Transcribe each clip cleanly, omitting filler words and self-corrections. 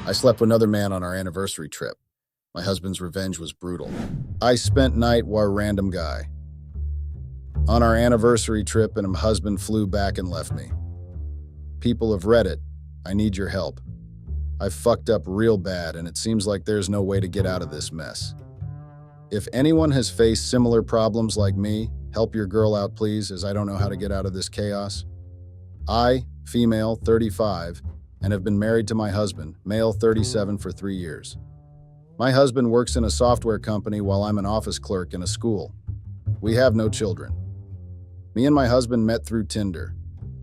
I slept with another man on our anniversary trip. My husband's revenge was brutal. I spent night with a random guy on our anniversary trip, and my husband flew back and left me. People have read it. I need your help. I've fucked up real bad, and it seems like there's no way to get out of this mess. If anyone has faced similar problems like me, help your girl out, please, as I don't know how to get out of this chaos. I, female, 35, and have been married to my husband, male, 37, for 3 years. My husband works in a software company while I'm an office clerk in a school. We have no children. Me and my husband met through Tinder.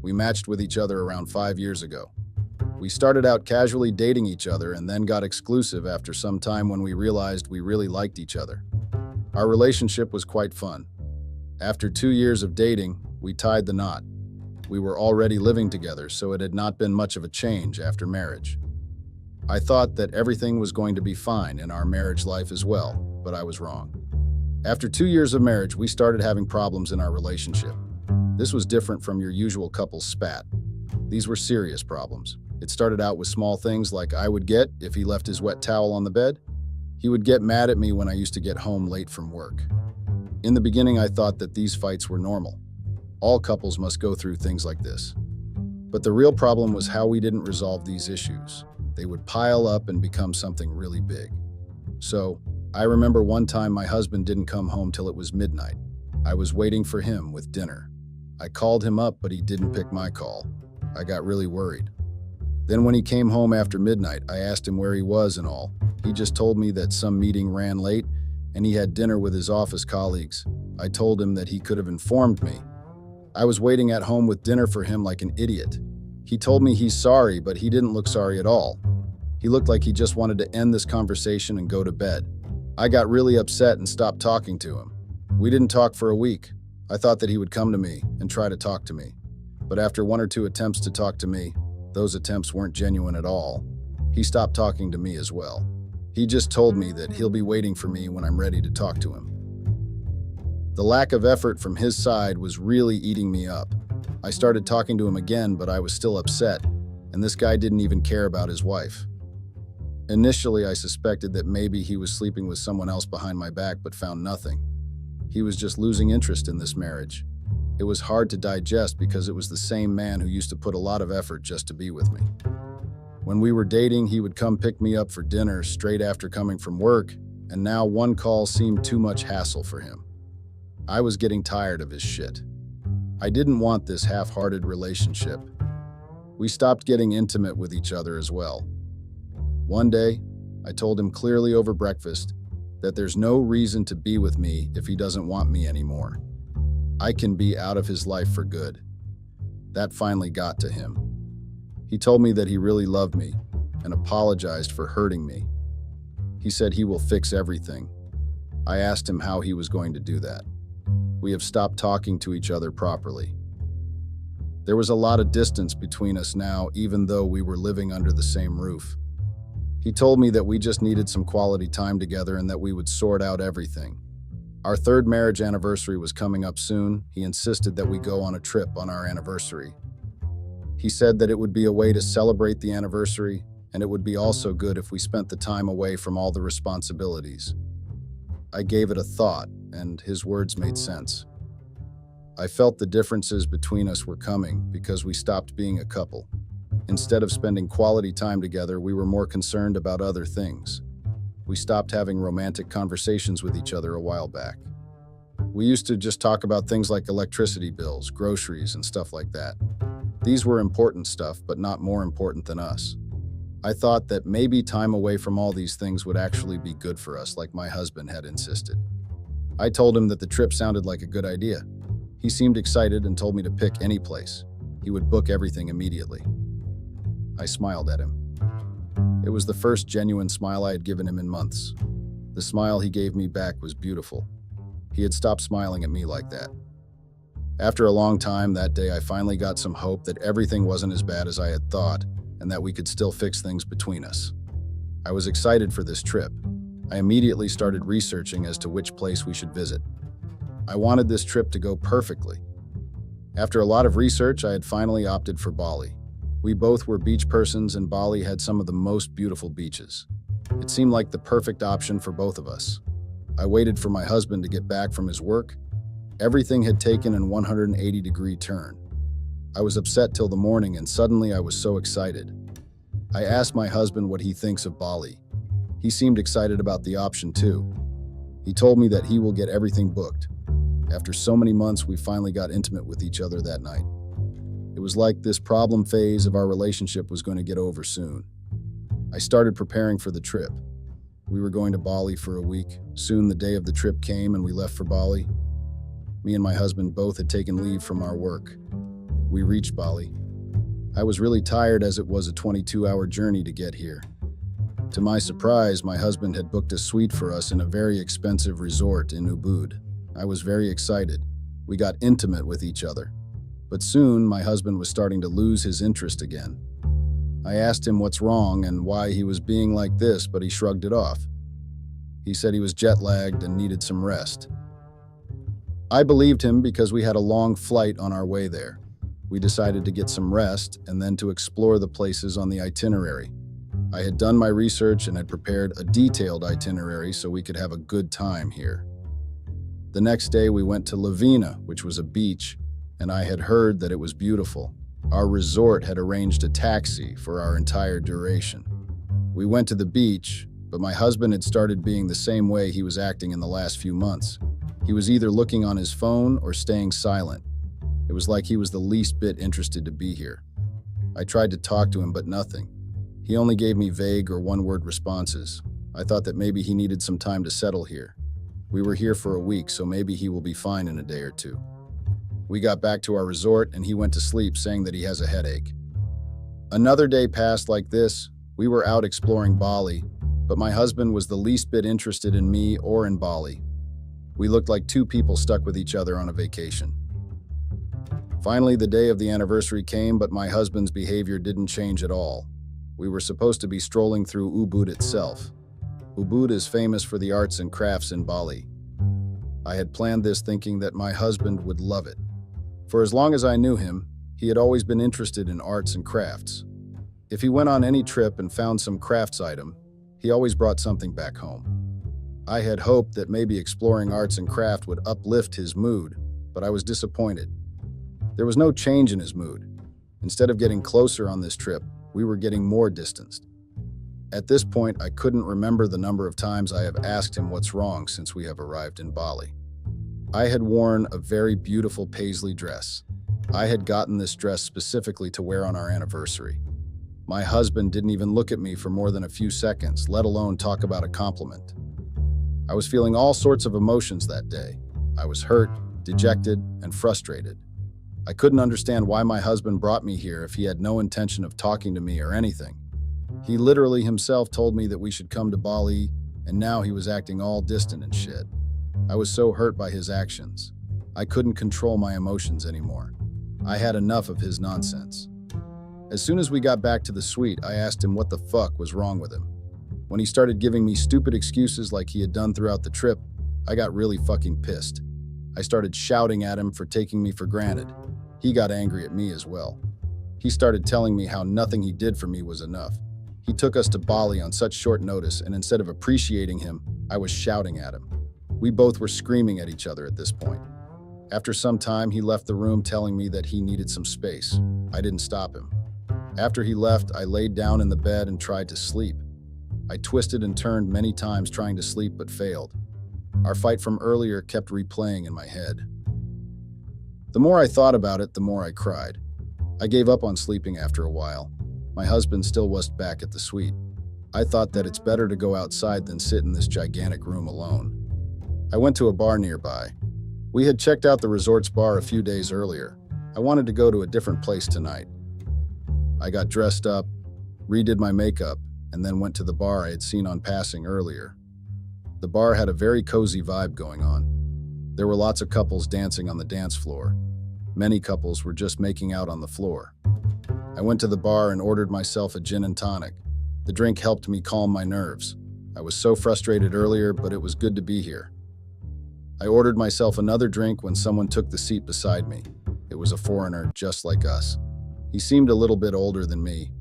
We matched with each other around 5 years ago. We started out casually dating each other and then got exclusive after some time when we realized we really liked each other. Our relationship was quite fun. After 2 years of dating, we tied the knot. We were already living together, so it had not been much of a change after marriage. I thought that everything was going to be fine in our marriage life as well, but I was wrong. After 2 years of marriage, we started having problems in our relationship. This was different from your usual couple's spat. These were serious problems. It started out with small things like I would get if he left his wet towel on the bed. He would get mad at me when I used to get home late from work. In the beginning, I thought that these fights were normal. All couples must go through things like this. But the real problem was how we didn't resolve these issues. They would pile up and become something really big. So, I remember one time my husband didn't come home till it was midnight. I was waiting for him with dinner. I called him up, but he didn't pick my call. I got really worried. Then when he came home after midnight, I asked him where he was and all. He just told me that some meeting ran late and he had dinner with his office colleagues. I told him that he could have informed me. I was waiting at home with dinner for him like an idiot. He told me he's sorry, but he didn't look sorry at all. He looked like he just wanted to end this conversation and go to bed. I got really upset and stopped talking to him. We didn't talk for a week. I thought that he would come to me and try to talk to me. But after 1 or 2 attempts to talk to me, those attempts weren't genuine at all. He stopped talking to me as well. He just told me that he'll be waiting for me when I'm ready to talk to him. The lack of effort from his side was really eating me up. I started talking to him again, but I was still upset, and this guy didn't even care about his wife. Initially, I suspected that maybe he was sleeping with someone else behind my back, but found nothing. He was just losing interest in this marriage. It was hard to digest because it was the same man who used to put a lot of effort just to be with me. When we were dating, he would come pick me up for dinner straight after coming from work, and now one call seemed too much hassle for him. I was getting tired of his shit. I didn't want this half-hearted relationship. We stopped getting intimate with each other as well. One day, I told him clearly over breakfast that there's no reason to be with me if he doesn't want me anymore. I can be out of his life for good. That finally got to him. He told me that he really loved me and apologized for hurting me. He said he will fix everything. I asked him how he was going to do that. We have stopped talking to each other properly. There was a lot of distance between us now, even though we were living under the same roof. He told me that we just needed some quality time together and that we would sort out everything. Our 3rd marriage anniversary was coming up soon. He insisted that we go on a trip on our anniversary. He said that it would be a way to celebrate the anniversary, and it would be also good if we spent the time away from all the responsibilities. I gave it a thought, and his words made sense. I felt the differences between us were coming because we stopped being a couple. Instead of spending quality time together, we were more concerned about other things. We stopped having romantic conversations with each other a while back. We used to just talk about things like electricity bills, groceries, and stuff like that. These were important stuff, but not more important than us. I thought that maybe time away from all these things would actually be good for us, like my husband had insisted. I told him that the trip sounded like a good idea. He seemed excited and told me to pick any place. He would book everything immediately. I smiled at him. It was the first genuine smile I had given him in months. The smile he gave me back was beautiful. He had stopped smiling at me like that. After a long time that day, I finally got some hope that everything wasn't as bad as I had thought and that we could still fix things between us. I was excited for this trip. I immediately started researching as to which place we should visit. I wanted this trip to go perfectly. After a lot of research, I had finally opted for Bali. We both were beach persons, and Bali had some of the most beautiful beaches. It seemed like the perfect option for both of us. I waited for my husband to get back from his work. Everything had taken an 180-degree turn. I was upset till the morning, and suddenly I was so excited. I asked my husband what he thinks of Bali. He seemed excited about the option too. He told me that he will get everything booked. After so many months, we finally got intimate with each other that night. It was like this problem phase of our relationship was going to get over soon. I started preparing for the trip. We were going to Bali for a week. Soon the day of the trip came and we left for Bali. Me and my husband both had taken leave from our work. We reached Bali. I was really tired as it was a 22-hour journey to get here. To my surprise, my husband had booked a suite for us in a very expensive resort in Ubud. I was very excited. We got intimate with each other. But soon, my husband was starting to lose his interest again. I asked him what's wrong and why he was being like this, but he shrugged it off. He said he was jet-lagged and needed some rest. I believed him because we had a long flight on our way there. We decided to get some rest and then to explore the places on the itinerary. I had done my research and had prepared a detailed itinerary so we could have a good time here. The next day we went to Lavina, which was a beach, and I had heard that it was beautiful. Our resort had arranged a taxi for our entire duration. We went to the beach, but my husband had started being the same way he was acting in the last few months. He was either looking on his phone or staying silent. It was like he was the least bit interested to be here. I tried to talk to him, but nothing. He only gave me vague or one-word responses. I thought that maybe he needed some time to settle here. We were here for a week, so maybe he will be fine in a day or two. We got back to our resort and he went to sleep saying that he has a headache. Another day passed like this. We were out exploring Bali, but my husband was the least bit interested in me or in Bali. We looked like two people stuck with each other on a vacation. Finally, the day of the anniversary came, but my husband's behavior didn't change at all. We were supposed to be strolling through Ubud itself. Ubud is famous for the arts and crafts in Bali. I had planned this thinking that my husband would love it. For as long as I knew him, he had always been interested in arts and crafts. If he went on any trip and found some crafts item, he always brought something back home. I had hoped that maybe exploring arts and craft would uplift his mood, but I was disappointed. There was no change in his mood. Instead of getting closer on this trip, we were getting more distanced. At this point, I couldn't remember the number of times I have asked him what's wrong since we have arrived in Bali. I had worn a very beautiful paisley dress. I had gotten this dress specifically to wear on our anniversary. My husband didn't even look at me for more than a few seconds, let alone talk about a compliment. I was feeling all sorts of emotions that day. I was hurt, dejected, and frustrated. I couldn't understand why my husband brought me here if he had no intention of talking to me or anything. He literally himself told me that we should come to Bali, and now he was acting all distant and shit. I was so hurt by his actions. I couldn't control my emotions anymore. I had enough of his nonsense. As soon as we got back to the suite, I asked him what the fuck was wrong with him. When he started giving me stupid excuses like he had done throughout the trip, I got really fucking pissed. I started shouting at him for taking me for granted. He got angry at me as well. He started telling me how nothing he did for me was enough. He took us to Bali on such short notice, and instead of appreciating him, I was shouting at him. We both were screaming at each other at this point. After some time, he left the room telling me that he needed some space. I didn't stop him. After he left, I laid down in the bed and tried to sleep. I twisted and turned many times trying to sleep but failed. Our fight from earlier kept replaying in my head. The more I thought about it, the more I cried. I gave up on sleeping after a while. My husband still wasn't back at the suite. I thought that it's better to go outside than sit in this gigantic room alone. I went to a bar nearby. We had checked out the resort's bar a few days earlier. I wanted to go to a different place tonight. I got dressed up, redid my makeup, and then went to the bar I had seen on passing earlier. The bar had a very cozy vibe going on. There were lots of couples dancing on the dance floor. Many couples were just making out on the floor. I went to the bar and ordered myself a gin and tonic. The drink helped me calm my nerves. I was so frustrated earlier, but it was good to be here. I ordered myself another drink when someone took the seat beside me. It was a foreigner just like us. He seemed a little bit older than me.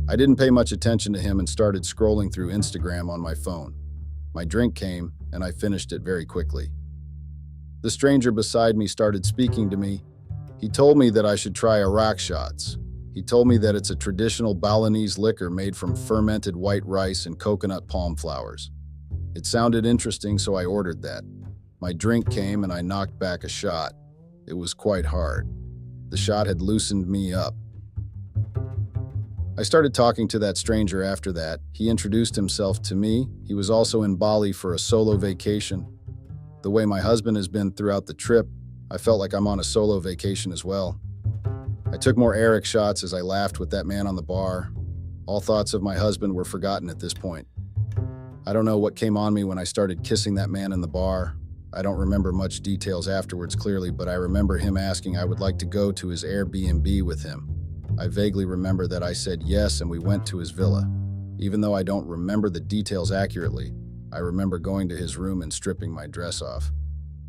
I didn't pay much attention to him and started scrolling through Instagram on my phone. My drink came, and I finished it very quickly. The stranger beside me started speaking to me. He told me that I should try Iraq shots. He told me that it's a traditional Balinese liquor made from fermented white rice and coconut palm flowers. It sounded interesting, so I ordered that. My drink came and I knocked back a shot. It was quite hard. The shot had loosened me up. I started talking to that stranger after that. He introduced himself to me. He was also in Bali for a solo vacation. The way my husband has been throughout the trip, I felt like I'm on a solo vacation as well. I took more Eric shots as I laughed with that man on the bar. All thoughts of my husband were forgotten at this point. I don't know what came on me when I started kissing that man in the bar. I don't remember much details afterwards clearly, but I remember him asking I would like to go to his Airbnb with him. I vaguely remember that I said yes and we went to his villa. Even though I don't remember the details accurately, I remember going to his room and stripping my dress off.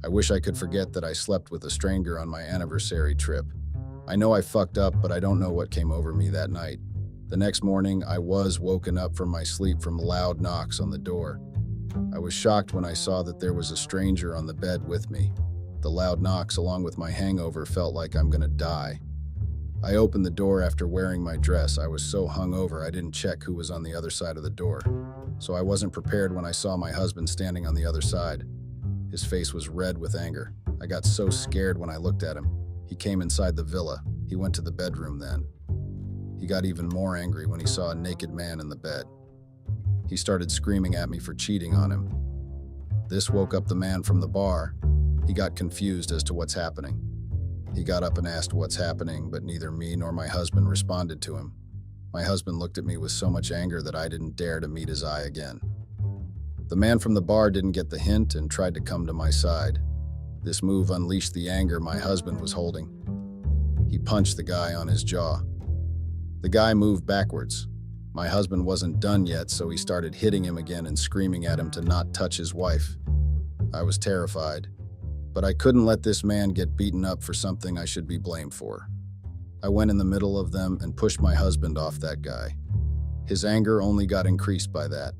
I wish I could forget that I slept with a stranger on my anniversary trip. I know I fucked up, but I don't know what came over me that night. The next morning, I was woken up from my sleep from loud knocks on the door. I was shocked when I saw that there was a stranger on the bed with me. The loud knocks, along with my hangover, felt like I'm gonna die. I opened the door after wearing my dress. I was so hungover I didn't check who was on the other side of the door. So I wasn't prepared when I saw my husband standing on the other side. His face was red with anger. I got so scared when I looked at him. He came inside the villa. He went to the bedroom then. He got even more angry when he saw a naked man in the bed. He started screaming at me for cheating on him. This woke up the man from the bar. He got confused as to what's happening. He got up and asked what's happening, but neither me nor my husband responded to him. My husband looked at me with so much anger that I didn't dare to meet his eye again. The man from the bar didn't get the hint and tried to come to my side. This move unleashed the anger my husband was holding. He punched the guy on his jaw. The guy moved backwards. My husband wasn't done yet, so he started hitting him again and screaming at him to not touch his wife. I was terrified, but I couldn't let this man get beaten up for something I should be blamed for. I went in the middle of them and pushed my husband off that guy. His anger only got increased by that.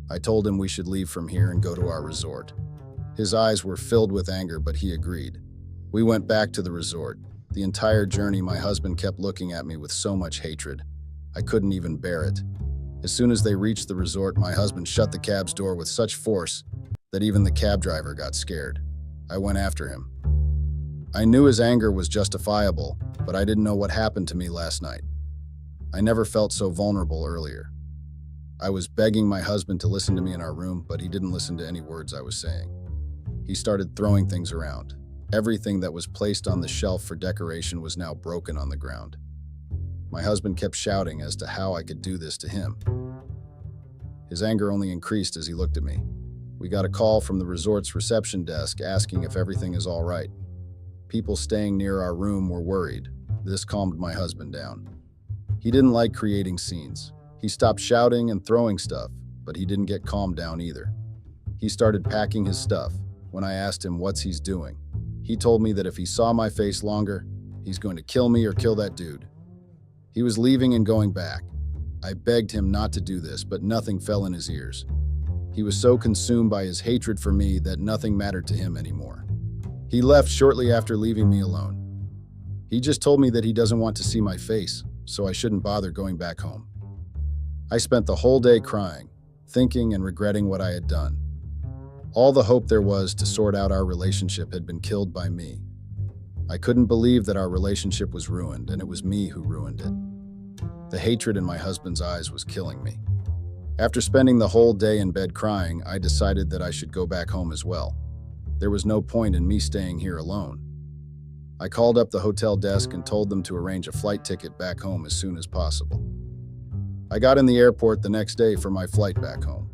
I told him we should leave from here and go to our resort. His eyes were filled with anger, but he agreed. We went back to the resort. The entire journey, my husband kept looking at me with so much hatred. I couldn't even bear it. As soon as they reached the resort, my husband shut the cab's door with such force that even the cab driver got scared. I went after him. I knew his anger was justifiable, but I didn't know what happened to me last night. I never felt so vulnerable earlier. I was begging my husband to listen to me in our room, but he didn't listen to any words I was saying. He started throwing things around. Everything that was placed on the shelf for decoration was now broken on the ground. My husband kept shouting as to how I could do this to him. His anger only increased as he looked at me. We got a call from the resort's reception desk asking if everything is all right. People staying near our room were worried. This calmed my husband down. He didn't like creating scenes. He stopped shouting and throwing stuff, but he didn't get calmed down either. He started packing his stuff. When I asked him what's he's doing, he told me that if he saw my face longer, he's going to kill me or kill that dude. He was leaving and going back. I begged him not to do this, but nothing fell in his ears. He was so consumed by his hatred for me that nothing mattered to him anymore. He left shortly after leaving me alone. He just told me that he doesn't want to see my face, so I shouldn't bother going back home. I spent the whole day crying, thinking and regretting what I had done. All the hope there was to sort out our relationship had been killed by me. I couldn't believe that our relationship was ruined, and it was me who ruined it. The hatred in my husband's eyes was killing me. After spending the whole day in bed crying, I decided that I should go back home as well. There was no point in me staying here alone. I called up the hotel desk and told them to arrange a flight ticket back home as soon as possible. I got in the airport the next day for my flight back home.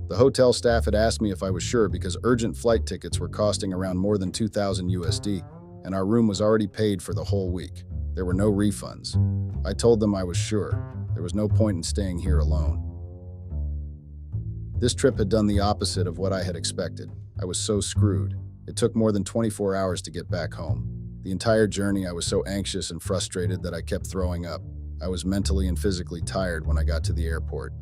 The hotel staff had asked me if I was sure because urgent flight tickets were costing around more than 2,000 USD, and our room was already paid for the whole week. There were no refunds. I told them I was sure. There was no point in staying here alone. This trip had done the opposite of what I had expected. I was so screwed. It took more than 24 hours to get back home. The entire journey, I was so anxious and frustrated that I kept throwing up. I was mentally and physically tired when I got to the airport.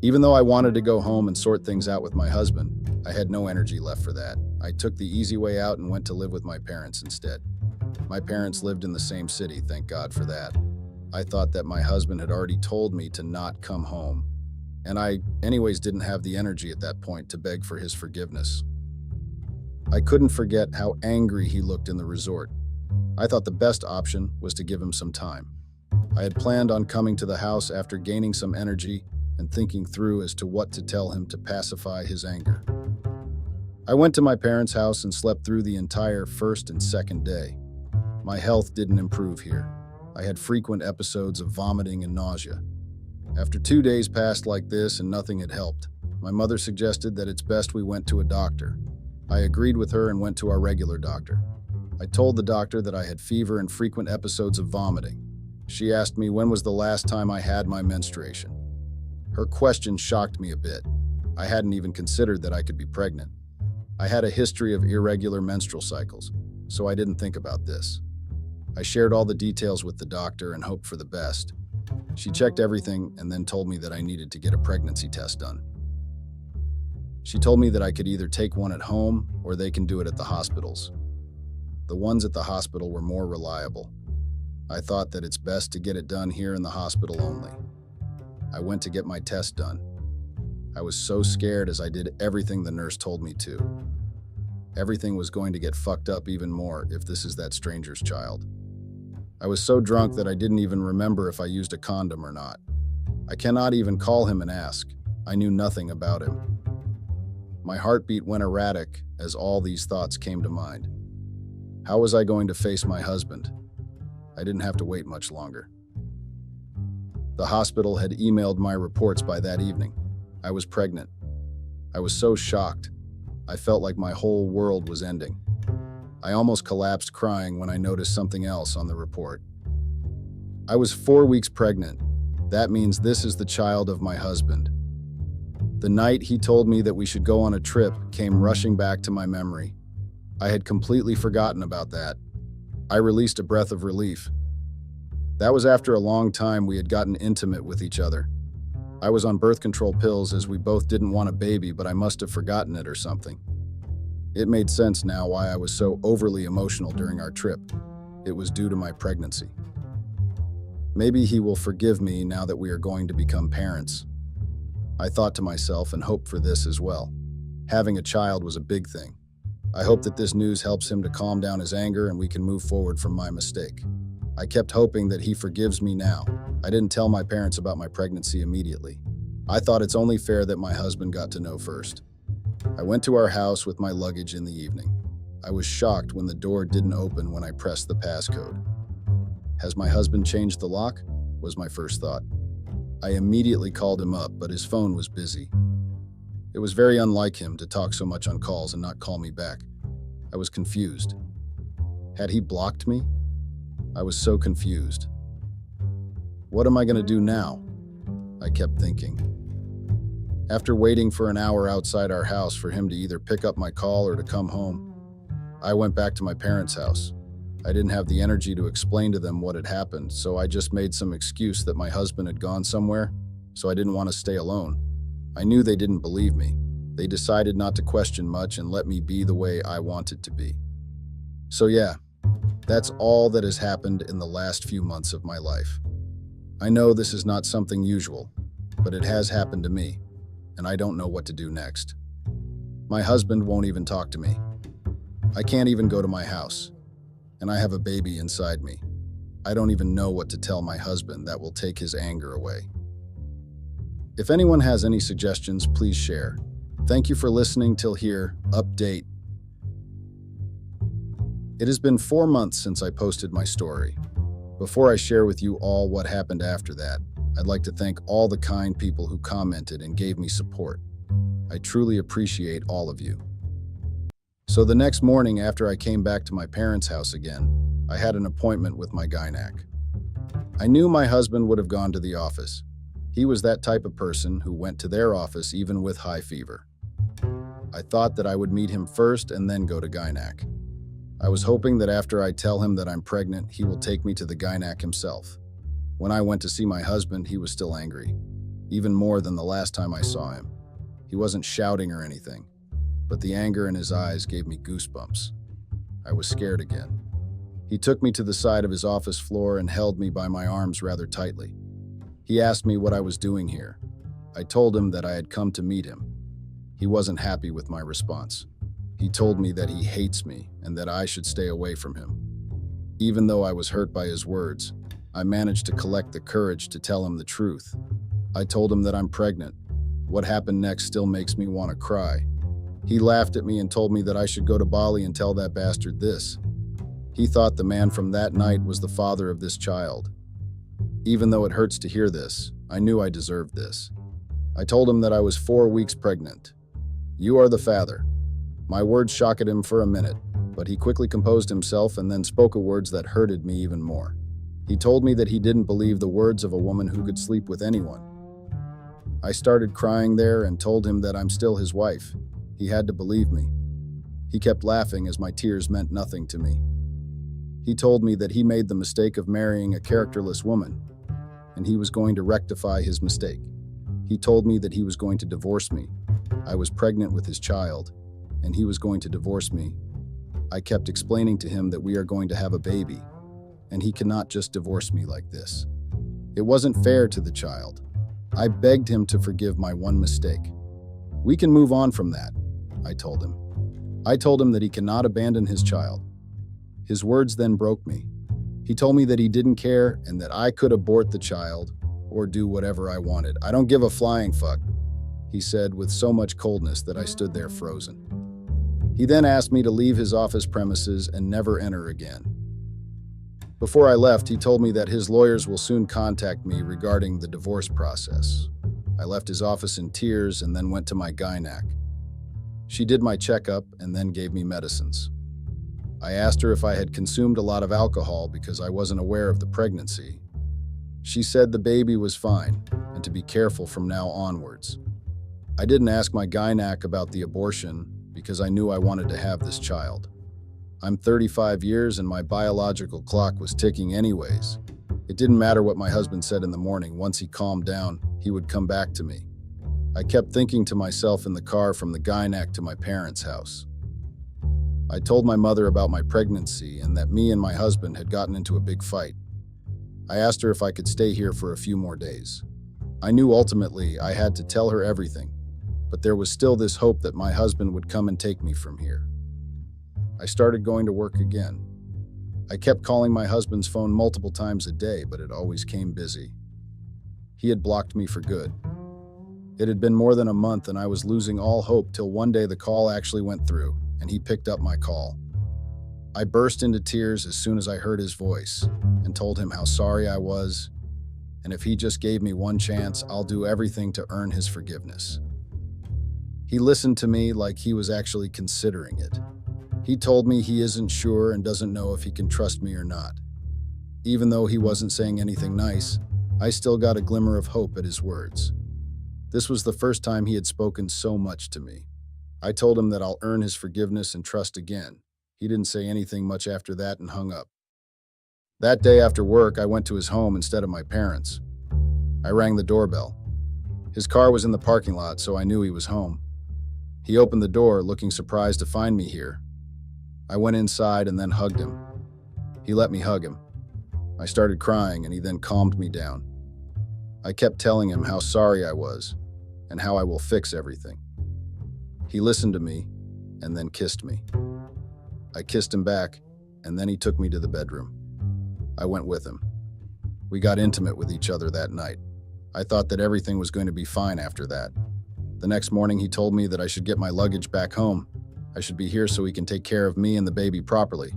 Even though I wanted to go home and sort things out with my husband, I had no energy left for that. I took the easy way out and went to live with my parents instead. My parents lived in the same city, thank God for that. I thought that my husband had already told me to not come home, and I anyways didn't have the energy at that point to beg for his forgiveness. I couldn't forget how angry he looked in the resort. I thought the best option was to give him some time. I had planned on coming to the house after gaining some energy and thinking through as to what to tell him to pacify his anger. I went to my parents' house and slept through the entire first and second day. My health didn't improve here. I had frequent episodes of vomiting and nausea. After 2 days passed like this and nothing had helped, my mother suggested that it's best we went to a doctor. I agreed with her and went to our regular doctor. I told the doctor that I had fever and frequent episodes of vomiting. She asked me when was the last time I had my menstruation. Her question shocked me a bit. I hadn't even considered that I could be pregnant. I had a history of irregular menstrual cycles, so I didn't think about this. I shared all the details with the doctor and hoped for the best. She checked everything and then told me that I needed to get a pregnancy test done. She told me that I could either take one at home or they can do it at the hospitals. The ones at the hospital were more reliable. I thought that it's best to get it done here in the hospital only. I went to get my test done. I was so scared as I did everything the nurse told me to. Everything was going to get fucked up even more if this is that stranger's child. I was so drunk that I didn't even remember if I used a condom or not. I cannot even call him and ask. I knew nothing about him. My heartbeat went erratic as all these thoughts came to mind. How was I going to face my husband? I didn't have to wait much longer. The hospital had emailed my reports by that evening. I was pregnant. I was so shocked. I felt like my whole world was ending. I almost collapsed crying when I noticed something else on the report. I was 4 weeks pregnant. That means this is the child of my husband. The night he told me that we should go on a trip came rushing back to my memory. I had completely forgotten about that. I released a breath of relief. That was after a long time we had gotten intimate with each other. I was on birth control pills as we both didn't want a baby, but I must have forgotten it or something. It made sense now why I was so overly emotional during our trip. It was due to my pregnancy. Maybe he will forgive me now that we are going to become parents. I thought to myself and hoped for this as well. Having a child was a big thing. I hope that this news helps him to calm down his anger and we can move forward from my mistake. I kept hoping that he forgives me now. I didn't tell my parents about my pregnancy immediately. I thought it's only fair that my husband got to know first. I went to our house with my luggage in the evening. I was shocked when the door didn't open when I pressed the passcode. Has my husband changed the lock? Was my first thought. I immediately called him up, but his phone was busy. It was very unlike him to talk so much on calls and not call me back. I was confused. Had he blocked me? I was so confused. What am I going to do now? I kept thinking. After waiting for an hour outside our house for him to either pick up my call or to come home, I went back to my parents' house. I didn't have the energy to explain to them what had happened, so I just made some excuse that my husband had gone somewhere, so I didn't want to stay alone. I knew they didn't believe me. They decided not to question much and let me be the way I wanted to be. So yeah, that's all that has happened in the last few months of my life. I know this is not something usual, but it has happened to me, and I don't know what to do next. My husband won't even talk to me. I can't even go to my house. And I have a baby inside me. I don't even know what to tell my husband that will take his anger away. If anyone has any suggestions, please share. Thank you for listening till here. Update. It has been 4 months since I posted my story. Before I share with you all what happened after that, I'd like to thank all the kind people who commented and gave me support. I truly appreciate all of you. So the next morning after I came back to my parents' house again, I had an appointment with my gynac. I knew my husband would have gone to the office. He was that type of person who went to their office even with high fever. I thought that I would meet him first and then go to gynac. I was hoping that after I tell him that I'm pregnant, he will take me to the gynac himself. When I went to see my husband, he was still angry, even more than the last time I saw him. He wasn't shouting or anything, but the anger in his eyes gave me goosebumps. I was scared again. He took me to the side of his office floor and held me by my arms rather tightly. He asked me what I was doing here. I told him that I had come to meet him. He wasn't happy with my response. He told me that he hates me and that I should stay away from him. Even though I was hurt by his words, I managed to collect the courage to tell him the truth. I told him that I'm pregnant. What happened next still makes me want to cry. He laughed at me and told me that I should go to Bali and tell that bastard this. He thought the man from that night was the father of this child. Even though it hurts to hear this, I knew I deserved this. I told him that I was 4 weeks pregnant. "You are the father." My words shocked him for a minute, but he quickly composed himself and then spoke words that hurted me even more. He told me that he didn't believe the words of a woman who could sleep with anyone. I started crying there and told him that I'm still his wife. He had to believe me. He kept laughing as my tears meant nothing to me. He told me that he made the mistake of marrying a characterless woman, and he was going to rectify his mistake. He told me that he was going to divorce me. I was pregnant with his child, and he was going to divorce me. I kept explaining to him that we are going to have a baby, and he cannot just divorce me like this. It wasn't fair to the child. I begged him to forgive my one mistake. "We can move on from that," I told him. I told him that he cannot abandon his child. His words then broke me. He told me that he didn't care and that I could abort the child or do whatever I wanted. "I don't give a flying fuck," he said with so much coldness that I stood there frozen. He then asked me to leave his office premises and never enter again. Before I left, he told me that his lawyers will soon contact me regarding the divorce process. I left his office in tears and then went to my gynac. She did my checkup and then gave me medicines. I asked her if I had consumed a lot of alcohol because I wasn't aware of the pregnancy. She said the baby was fine and to be careful from now onwards. I didn't ask my gynac about the abortion because I knew I wanted to have this child. I'm 35 years and my biological clock was ticking anyways. It didn't matter what my husband said in the morning. Once he calmed down, he would come back to me. I kept thinking to myself in the car from the gynac to my parents' house. I told my mother about my pregnancy and that me and my husband had gotten into a big fight. I asked her if I could stay here for a few more days. I knew ultimately I had to tell her everything, but there was still this hope that my husband would come and take me from here. I started going to work again. I kept calling my husband's phone multiple times a day, but it always came busy. He had blocked me for good. It had been more than a month and I was losing all hope till one day the call actually went through and he picked up my call. I burst into tears as soon as I heard his voice and told him how sorry I was, and if he just gave me one chance, I'll do everything to earn his forgiveness. He listened to me like he was actually considering it. He told me he isn't sure and doesn't know if he can trust me or not. Even though he wasn't saying anything nice, I still got a glimmer of hope at his words. This was the first time he had spoken so much to me. I told him that I'll earn his forgiveness and trust again. He didn't say anything much after that and hung up. That day after work, I went to his home instead of my parents'. I rang the doorbell. His car was in the parking lot, so I knew he was home. He opened the door, looking surprised to find me here. I went inside and then hugged him. He let me hug him. I started crying and he then calmed me down. I kept telling him how sorry I was and how I will fix everything. He listened to me and then kissed me. I kissed him back and then he took me to the bedroom. I went with him. We got intimate with each other that night. I thought that everything was going to be fine after that. The next morning he told me that I should get my luggage back home. I should be here so he can take care of me and the baby properly.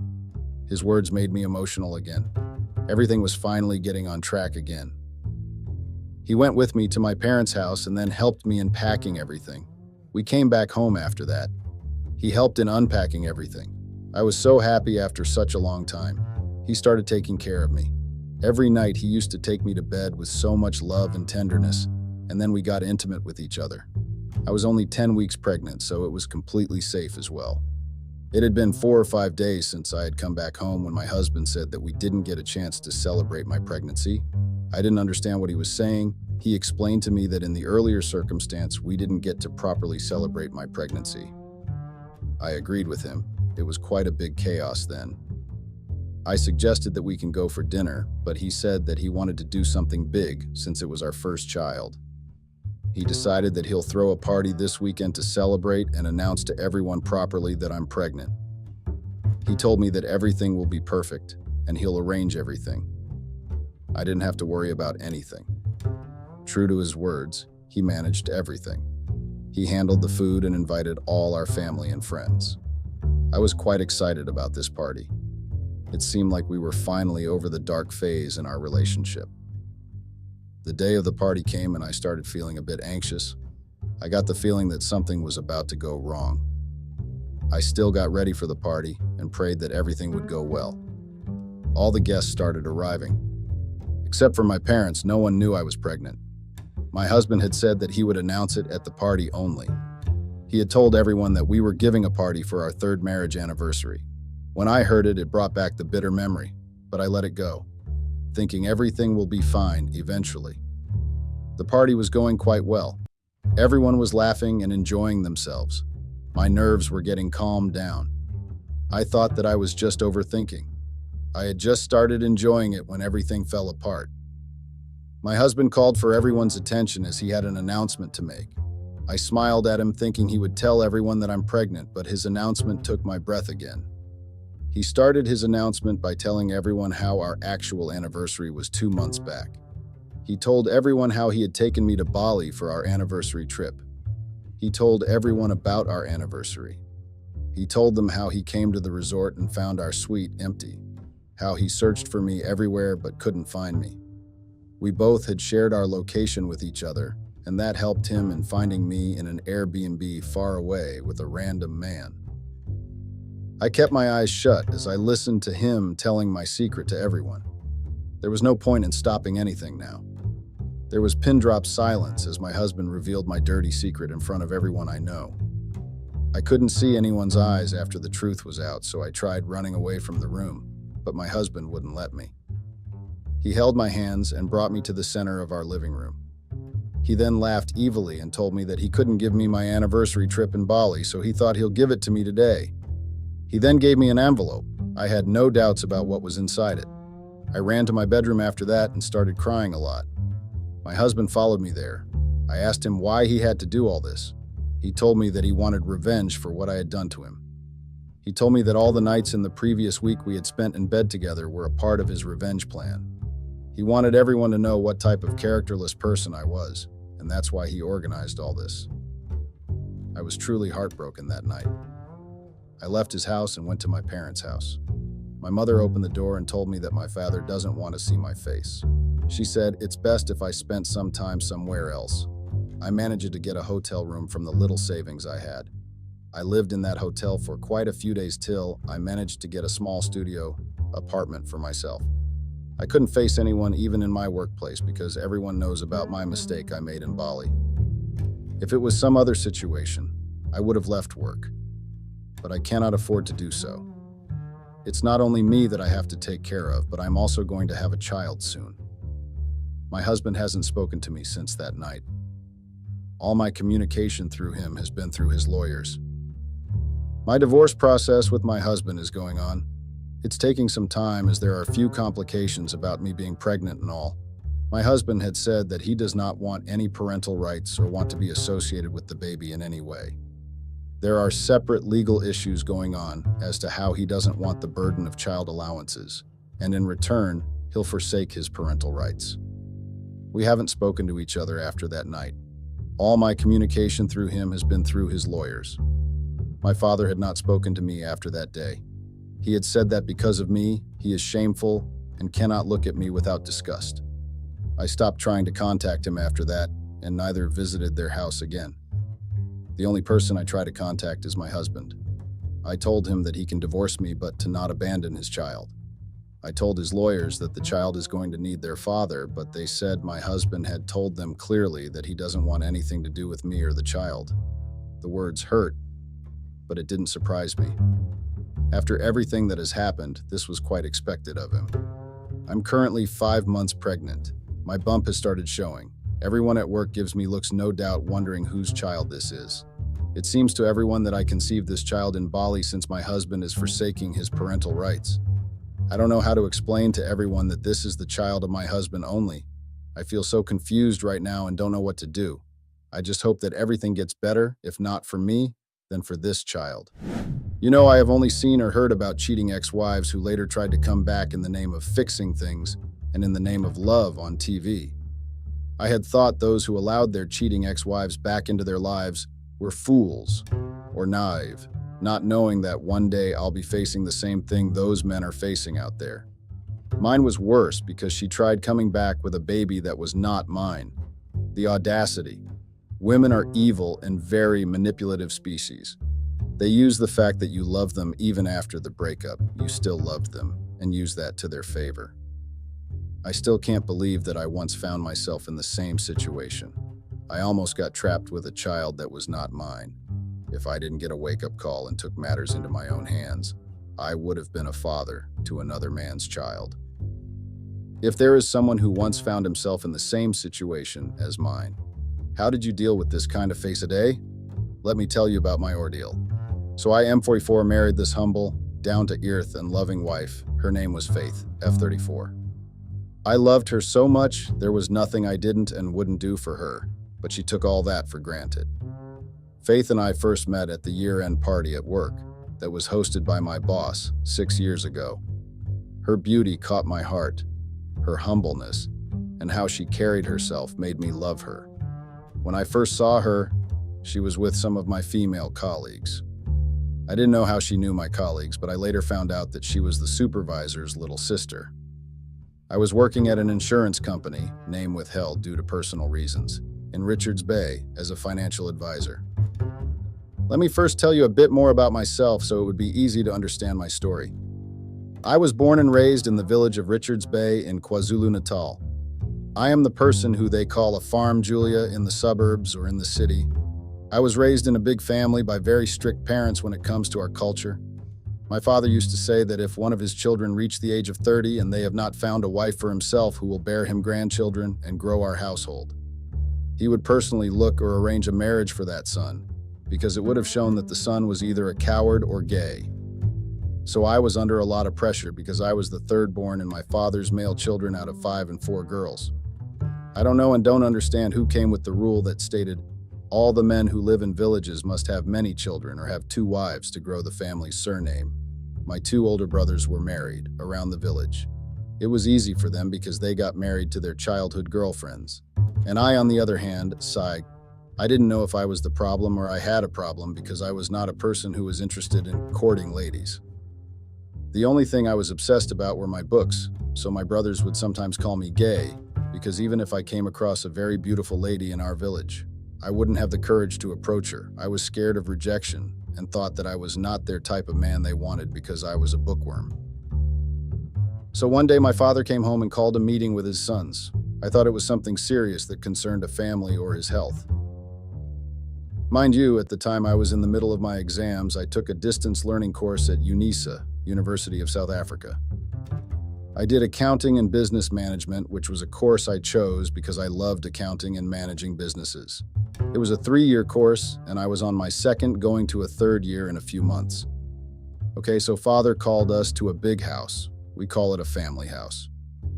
His words made me emotional again. Everything was finally getting on track again. He went with me to my parents' house and then helped me in packing everything. We came back home after that. He helped in unpacking everything. I was so happy after such a long time. He started taking care of me. Every night he used to take me to bed with so much love and tenderness, and then we got intimate with each other. I was only 10 weeks pregnant, so it was completely safe as well. It had been 4 or 5 days since I had come back home when my husband said that we didn't get a chance to celebrate my pregnancy. I didn't understand what he was saying. He explained to me that in the earlier circumstance, we didn't get to properly celebrate my pregnancy. I agreed with him. It was quite a big chaos then. I suggested that we can go for dinner, but he said that he wanted to do something big since it was our first child. He decided that he'll throw a party this weekend to celebrate and announce to everyone properly that I'm pregnant. He told me that everything will be perfect and he'll arrange everything. I didn't have to worry about anything. True to his words, he managed everything. He handled the food and invited all our family and friends. I was quite excited about this party. It seemed like we were finally over the dark phase in our relationship. The day of the party came and I started feeling a bit anxious. I got the feeling that something was about to go wrong. I still got ready for the party and prayed that everything would go well. All the guests started arriving. Except for my parents, no one knew I was pregnant. My husband had said that he would announce it at the party only. He had told everyone that we were giving a party for our 3rd marriage anniversary. When I heard it, it brought back the bitter memory, but I let it go, thinking everything will be fine eventually. The party was going quite well. Everyone was laughing and enjoying themselves. My nerves were getting calmed down. I thought that I was just overthinking. I had just started enjoying it when everything fell apart. My husband called for everyone's attention as he had an announcement to make. I smiled at him thinking he would tell everyone that I'm pregnant, but his announcement took my breath again. He started his announcement by telling everyone how our actual anniversary was 2 months back. He told everyone how he had taken me to Bali for our anniversary trip. He told everyone about our anniversary. He told them how he came to the resort and found our suite empty, how he searched for me everywhere but couldn't find me. We both had shared our location with each other, and that helped him in finding me in an Airbnb far away with a random man. I kept my eyes shut as I listened to him telling my secret to everyone. There was no point in stopping anything now. There was pin-drop silence as my husband revealed my dirty secret in front of everyone I know. I couldn't see anyone's eyes after the truth was out, so I tried running away from the room, but my husband wouldn't let me. He held my hands and brought me to the center of our living room. He then laughed evilly and told me that he couldn't give me my anniversary trip in Bali, so he thought he'll give it to me today. He then gave me an envelope. I had no doubts about what was inside it. I ran to my bedroom after that and started crying a lot. My husband followed me there. I asked him why he had to do all this. He told me that he wanted revenge for what I had done to him. He told me that all the nights in the previous week we had spent in bed together were a part of his revenge plan. He wanted everyone to know what type of characterless person I was, and that's why he organized all this. I was truly heartbroken that night. I left his house and went to my parents' house. My mother opened the door and told me that my father doesn't want to see my face. She said it's best if I spent some time somewhere else. I managed to get a hotel room from the little savings I had. I lived in that hotel for quite a few days till I managed to get a small studio apartment for myself. I couldn't face anyone even in my workplace because everyone knows about my mistake I made in Bali. If it was some other situation, I would have left work. But I cannot afford to do so. It's not only me that I have to take care of, but I'm also going to have a child soon. My husband hasn't spoken to me since that night. All my communication through him has been through his lawyers. My divorce process with my husband is going on. It's taking some time as there are a few complications about me being pregnant and all. My husband had said that he does not want any parental rights or want to be associated with the baby in any way. There are separate legal issues going on as to how he doesn't want the burden of child allowances, and in return, he'll forsake his parental rights. We haven't spoken to each other after that night. All my communication through him has been through his lawyers. My father had not spoken to me after that day. He had said that because of me, he is shameful and cannot look at me without disgust. I stopped trying to contact him after that, and neither visited their house again. The only person I try to contact is my husband. I told him that he can divorce me, but to not abandon his child. I told his lawyers that the child is going to need their father, but they said my husband had told them clearly that he doesn't want anything to do with me or the child. The words hurt. but it didn't surprise me. After everything that has happened, this was quite expected of him. I'm currently 5 months pregnant. My bump has started showing. Everyone at work gives me looks, no doubt wondering whose child this is. It seems to everyone that I conceived this child in Bali since my husband is forsaking his parental rights. I don't know how to explain to everyone that this is the child of my husband only. I feel so confused right now and don't know what to do. I just hope that everything gets better, if not for me, then for this child. You know, I have only seen or heard about cheating ex-wives who later tried to come back in the name of fixing things and in the name of love on TV. I had thought those who allowed their cheating ex-wives back into their lives were fools or naive, not knowing that one day I'll be facing the same thing those men are facing out there. Mine was worse because she tried coming back with a baby that was not mine. The audacity. Women are evil and very manipulative species. They use the fact that you love them even after the breakup, you still loved them, and use that to their favor. I still can't believe that I once found myself in the same situation. I almost got trapped with a child that was not mine. If I didn't get a wake-up call and took matters into my own hands, I would have been a father to another man's child. If there is someone who once found himself in the same situation as mine, how did you deal with this kind of face a day? Let me tell you about my ordeal. So I, M44, married this humble, down-to-earth and loving wife. Her name was Faith, F34. I loved her so much, there was nothing I didn't and wouldn't do for her, but she took all that for granted. Faith and I first met at the year-end party at work that was hosted by my boss 6 years ago. Her beauty caught my heart, her humbleness, and how she carried herself made me love her. When I first saw her, she was with some of my female colleagues. I didn't know how she knew my colleagues, but I later found out that she was the supervisor's little sister. I was working at an insurance company, name withheld due to personal reasons, in Richards Bay as a financial advisor. Let me first tell you a bit more about myself so it would be easy to understand my story. I was born and raised in the village of Richards Bay in KwaZulu-Natal. I am the person who they call a farm Julia in the suburbs or in the city. I was raised in a big family by very strict parents when it comes to our culture. My father used to say that if one of his children reached the age of 30 and they have not found a wife for himself who will bear him grandchildren and grow our household, he would personally look or arrange a marriage for that son, because it would have shown that the son was either a coward or gay. So I was under a lot of pressure because I was the third born in my father's male children out of 5 and 4 girls. I don't know and don't understand who came with the rule that stated all the men who live in villages must have many children or have 2 wives to grow the family's surname. My 2 older brothers were married around the village. It was easy for them because they got married to their childhood girlfriends. And I, on the other hand, sighed. I didn't know if I was the problem or I had a problem because I was not a person who was interested in courting ladies. The only thing I was obsessed about were my books, so my brothers would sometimes call me gay, because even if I came across a very beautiful lady in our village, I wouldn't have the courage to approach her. I was scared of rejection and thought that I was not their type of man they wanted because I was a bookworm. So one day my father came home and called a meeting with his sons. I thought it was something serious that concerned a family or his health. Mind you, at the time I was in the middle of my exams, I took a distance learning course at UNISA, University of South Africa. I did accounting and business management, which was a course I chose because I loved accounting and managing businesses. It was a 3-year course, and I was on my second, going to a 3rd year in a few months. Okay, so father called us to a big house. We call it a family house.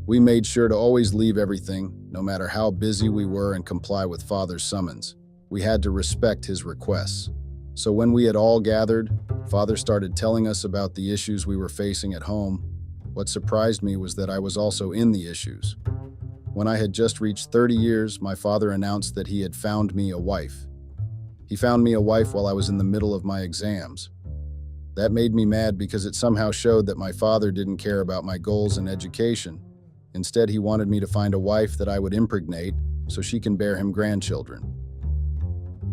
We made sure to always leave everything, no matter how busy we were, and comply with father's summons. We had to respect his requests. So when we had all gathered, father started telling us about the issues we were facing at home. What surprised me was that I was also in the issues. When I had just reached 30 years, my father announced that he had found me a wife. He found me a wife while I was in the middle of my exams. That made me mad because it somehow showed that my father didn't care about my goals and education. Instead, he wanted me to find a wife that I would impregnate so she can bear him grandchildren.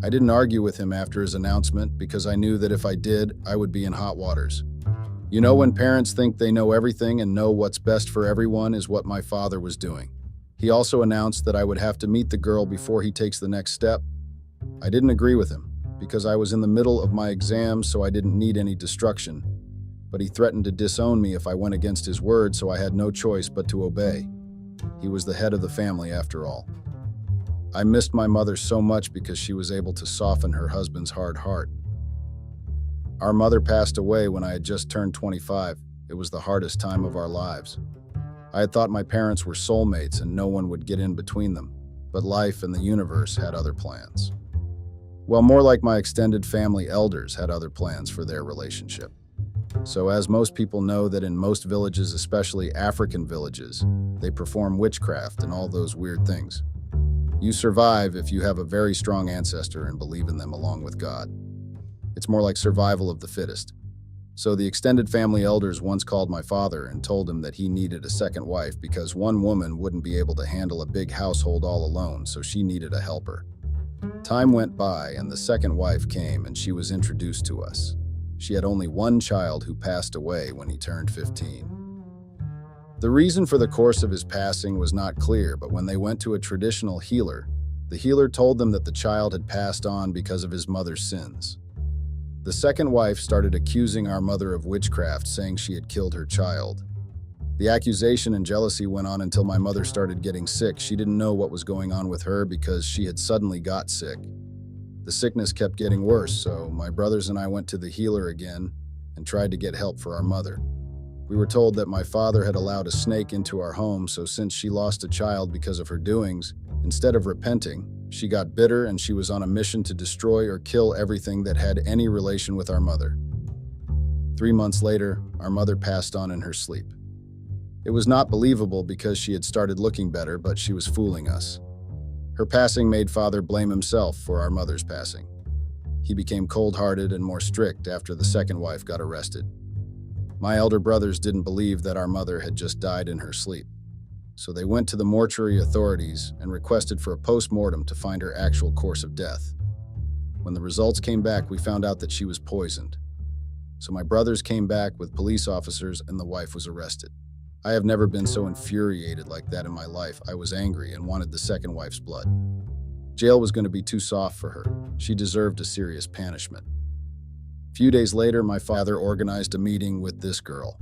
I didn't argue with him after his announcement because I knew that if I did, I would be in hot waters. You know, when parents think they know everything and know what's best for everyone is what my father was doing. He also announced that I would have to meet the girl before he takes the next step. I didn't agree with him. because I was in the middle of my exams, so I didn't need any destruction. But he threatened to disown me if I went against his word, so I had no choice but to obey. He was the head of the family after all. I missed my mother so much because she was able to soften her husband's hard heart. Our mother passed away when I had just turned 25. It was the hardest time of our lives. I had thought my parents were soulmates and no one would get in between them, but life and the universe had other plans. Well, more like my extended family elders had other plans for their relationship. So as most people know that in most villages, especially African villages, they perform witchcraft and all those weird things. You survive if you have a very strong ancestor and believe in them along with God. It's more like survival of the fittest. So the extended family elders once called my father and told him that he needed a second wife because one woman wouldn't be able to handle a big household all alone, so she needed a helper. Time went by and the second wife came and she was introduced to us. She had only one child who passed away when he turned 15. The reason for the course of his passing was not clear, but when they went to a traditional healer, the healer told them that the child had passed on because of his mother's sins. The second wife started accusing our mother of witchcraft, saying she had killed her child. The accusation and jealousy went on until my mother started getting sick. She didn't know what was going on with her because she had suddenly got sick. The sickness kept getting worse, so my brothers and I went to the healer again and tried to get help for our mother. We were told that my father had allowed a snake into our home, so since she lost a child because of her doings, instead of repenting, she got bitter and she was on a mission to destroy or kill everything that had any relation with our mother. 3 months later, our mother passed on in her sleep. It was not believable because she had started looking better, but she was fooling us. Her passing made father blame himself for our mother's passing. He became cold-hearted and more strict after the second wife got arrested. My elder brothers didn't believe that our mother had just died in her sleep, so they went to the mortuary authorities and requested for a post-mortem to find her actual course of death. When the results came back, we found out that she was poisoned. So my brothers came back with police officers and the wife was arrested. I have never been so infuriated like that in my life. I was angry and wanted the second wife's blood. Jail was going to be too soft for her. She deserved a serious punishment. A few days later, my father organized a meeting with this girl.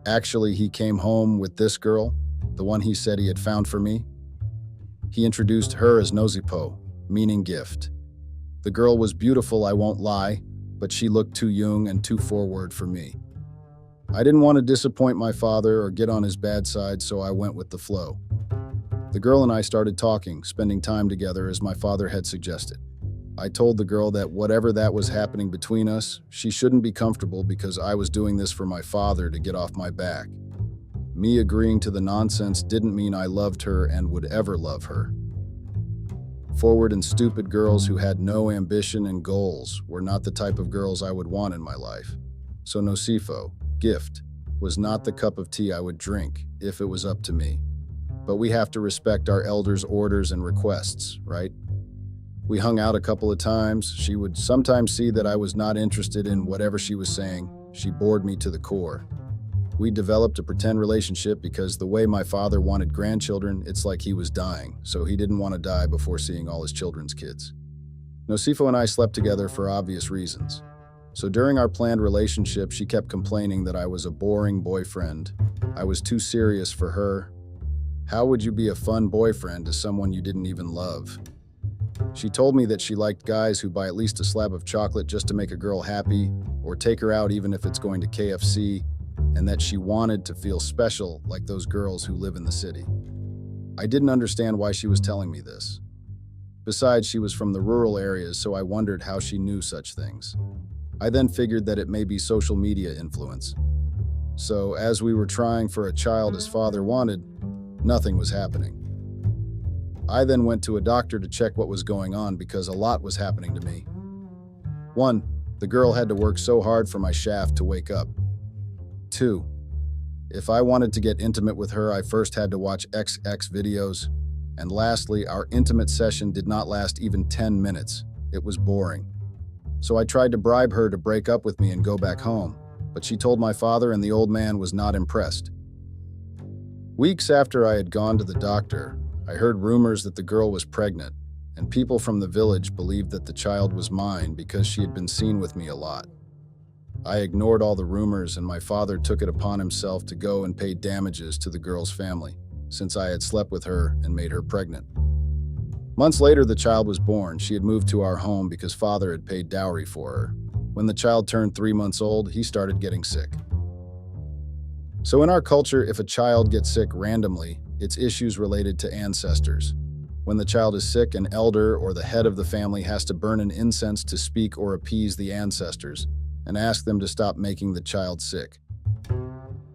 Actually, he came home with this girl, the one he said he had found for me. He introduced her as Nozipo, meaning gift. The girl was beautiful, I won't lie, but she looked too young and too forward for me. I didn't want to disappoint my father or get on his bad side, so I went with the flow. The girl and I started talking, spending time together as my father had suggested. I told the girl that whatever that was happening between us, she shouldn't be comfortable because I was doing this for my father to get off my back. Me agreeing to the nonsense didn't mean I loved her and would ever love her. Forward and stupid girls who had no ambition and goals were not the type of girls I would want in my life. So Nosifo, gift, was not the cup of tea I would drink if it was up to me. But we have to respect our elders' orders and requests, right? We hung out a couple of times. She would sometimes see that I was not interested in whatever she was saying. She bored me to the core. We developed a pretend relationship because the way my father wanted grandchildren, it's like he was dying, so he didn't want to die before seeing all his children's kids. Nosifo and I slept together for obvious reasons. So during our planned relationship, she kept complaining that I was a boring boyfriend. I was too serious for her. How would you be a fun boyfriend to someone you didn't even love? She told me that she liked guys who buy at least a slab of chocolate just to make a girl happy, or take her out even if it's going to KFC, and that she wanted to feel special like those girls who live in the city. I didn't understand why she was telling me this. Besides, she was from the rural areas, so I wondered how she knew such things. I then figured that it may be social media influence. So as we were trying for a child his father wanted, nothing was happening. I then went to a doctor to check what was going on because a lot was happening to me. 1. The girl had to work so hard for my shaft to wake up. 2. If I wanted to get intimate with her, I first had to watch XX videos. And lastly, our intimate session did not last even 10 minutes. It was boring. So I tried to bribe her to break up with me and go back home, but she told my father and the old man was not impressed. Weeks after I had gone to the doctor, I heard rumors that the girl was pregnant, and people from the village believed that the child was mine because she had been seen with me a lot. I ignored all the rumors, and my father took it upon himself to go and pay damages to the girl's family, since I had slept with her and made her pregnant. Months later, the child was born. She had moved to our home because father had paid dowry for her. When the child turned 3 months old, he started getting sick. So in our culture, if a child gets sick randomly, it's issues related to ancestors. When the child is sick, an elder or the head of the family has to burn an incense to speak or appease the ancestors and ask them to stop making the child sick.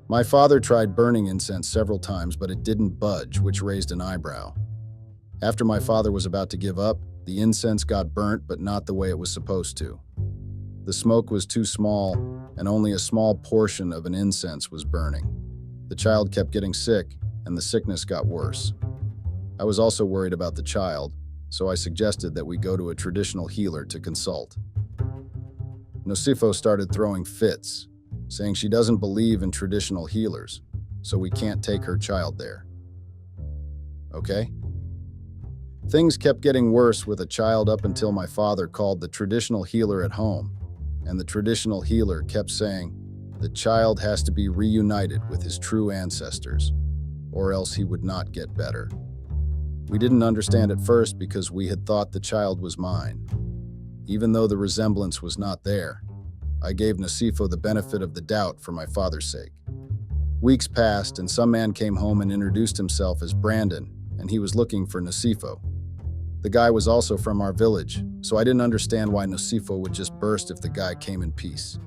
My father tried burning incense several times, but it didn't budge, which raised an eyebrow. After my father was about to give up, the incense got burnt, but not the way it was supposed to. The smoke was too small, and only a small portion of an incense was burning. The child kept getting sick, and the sickness got worse. I was also worried about the child, so I suggested that we go to a traditional healer to consult. Nosifo started throwing fits, saying she doesn't believe in traditional healers, so we can't take her child there. Okay? Things kept getting worse with a child up until my father called the traditional healer at home, and the traditional healer kept saying the child has to be reunited with his true ancestors, or else he would not get better. We didn't understand at first because we had thought the child was mine. Even though the resemblance was not there, I gave Nosifo the benefit of the doubt for my father's sake. Weeks passed, and some man came home and introduced himself as Brandon, and he was looking for Nosifo. The guy was also from our village, so I didn't understand why Nosifo would just burst if the guy came in peace.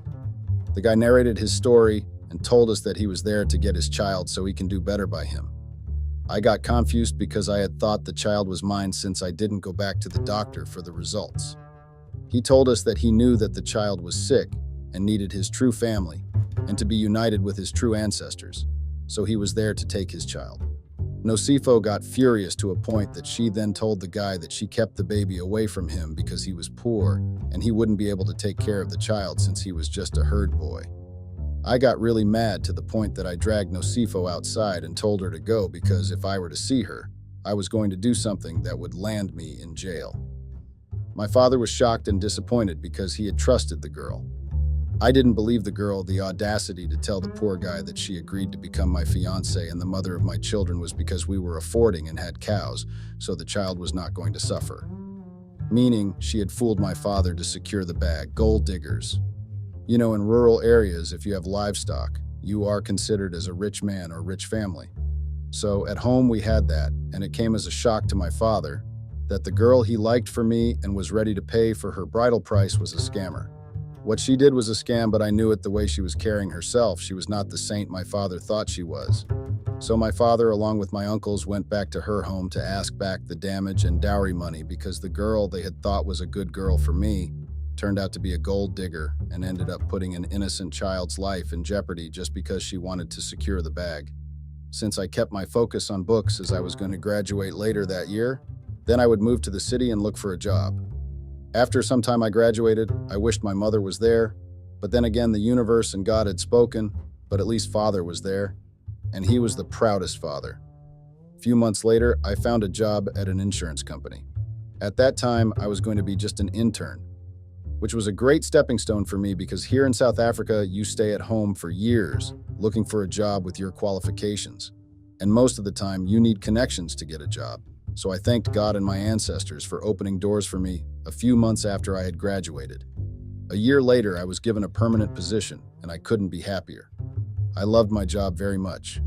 The guy narrated his story and told us that he was there to get his child so he can do better by him. I got confused because I had thought the child was mine since I didn't go back to the doctor for the results. He told us that he knew that the child was sick and needed his true family and to be united with his true ancestors, so he was there to take his child. Nosifo got furious to a point that she then told the guy that she kept the baby away from him because he was poor and he wouldn't be able to take care of the child since he was just a herd boy. I got really mad to the point that I dragged Nosifo outside and told her to go because if I were to see her, I was going to do something that would land me in jail. My father was shocked and disappointed because he had trusted the girl. I didn't believe the girl the audacity to tell the poor guy that she agreed to become my fiancée and the mother of my children was because we were affording and had cows, so the child was not going to suffer. Meaning, she had fooled my father to secure the bag. Gold diggers. You know, in rural areas, if you have livestock, you are considered as a rich man or rich family. So at home we had that, and it came as a shock to my father that the girl he liked for me and was ready to pay for her bridal price was a scammer. What she did was a scam, but I knew it the way she was carrying herself. She was not the saint my father thought she was. So my father, along with my uncles, went back to her home to ask back the damage and dowry money because the girl they had thought was a good girl for me turned out to be a gold digger and ended up putting an innocent child's life in jeopardy just because she wanted to secure the bag. Since I kept my focus on books as I was going to graduate later that year, then I would move to the city and look for a job. After some time I graduated, I wished my mother was there, but then again the universe and God had spoken, but at least father was there, and he was the proudest father. A few months later, I found a job at an insurance company. At that time, I was going to be just an intern, which was a great stepping stone for me because here in South Africa, you stay at home for years looking for a job with your qualifications, and most of the time you need connections to get a job. So I thanked God and my ancestors for opening doors for me a few months after I had graduated. A year later, I was given a permanent position, and I couldn't be happier. I loved my job very much.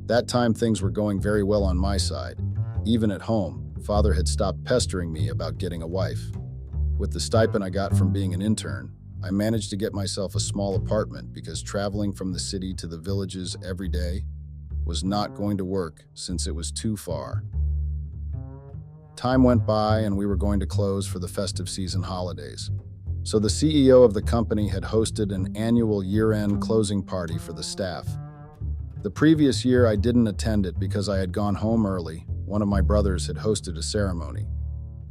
That time, things were going very well on my side. Even at home, father had stopped pestering me about getting a wife. With the stipend I got from being an intern, I managed to get myself a small apartment because traveling from the city to the villages every day was not going to work since it was too far. Time went by and we were going to close for the festive season holidays. So the CEO of the company had hosted an annual year-end closing party for the staff. The previous year I didn't attend it because I had gone home early. One of my brothers had hosted a ceremony.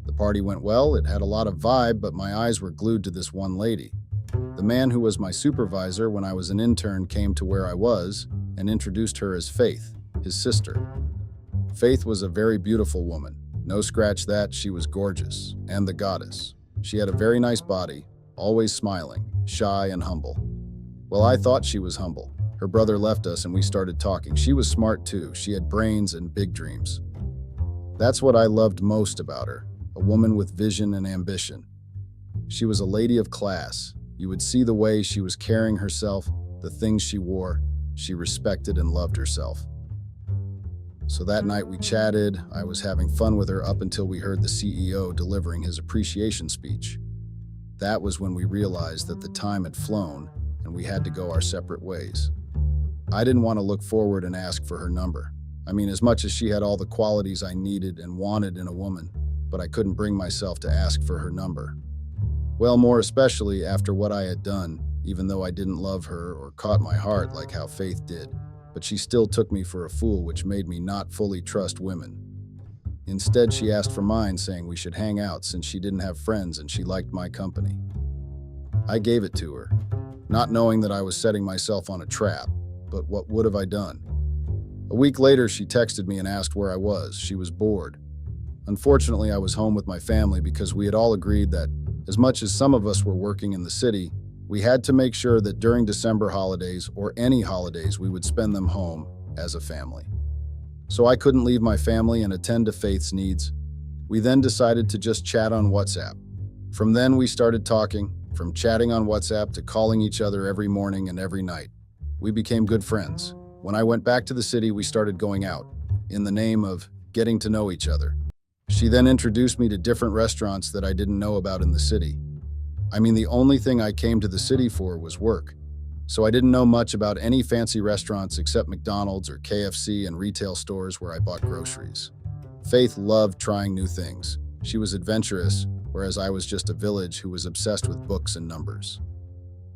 The party went well, it had a lot of vibe, but my eyes were glued to this one lady. The man who was my supervisor when I was an intern came to where I was and introduced her as Faith, his sister. Faith was a very beautiful woman. No scratch that, she was gorgeous, and the goddess. She had a very nice body, always smiling, shy and humble. Well, I thought she was humble. Her brother left us and we started talking. She was smart too. She had brains and big dreams. That's what I loved most about her, a woman with vision and ambition. She was a lady of class. You would see the way she was carrying herself, the things she wore. She respected and loved herself. So that night we chatted. I was having fun with her up until we heard the CEO delivering his appreciation speech. That was when we realized that the time had flown and we had to go our separate ways. I didn't want to look forward and ask for her number. I mean, as much as she had all the qualities I needed and wanted in a woman, but I couldn't bring myself to ask for her number. Well, more especially after what I had done, even though I didn't love her or caught my heart like how Faith did. But she still took me for a fool, which made me not fully trust women. Instead, she asked for mine, saying we should hang out since she didn't have friends and she liked my company. I gave it to her, not knowing that I was setting myself on a trap, but what would have I done? A week later, she texted me and asked where I was. She was bored. Unfortunately, I was home with my family because we had all agreed that, as much as some of us were working in the city, we had to make sure that during December holidays or any holidays, we would spend them home as a family. So I couldn't leave my family and attend to Faith's needs. We then decided to just chat on WhatsApp. From then, we started talking, from chatting on WhatsApp to calling each other every morning and every night. We became good friends. When I went back to the city, we started going out, in the name of getting to know each other. She then introduced me to different restaurants that I didn't know about in the city. I mean, the only thing I came to the city for was work. So I didn't know much about any fancy restaurants except McDonald's or KFC and retail stores where I bought groceries. Faith loved trying new things. She was adventurous, whereas I was just a village who was obsessed with books and numbers.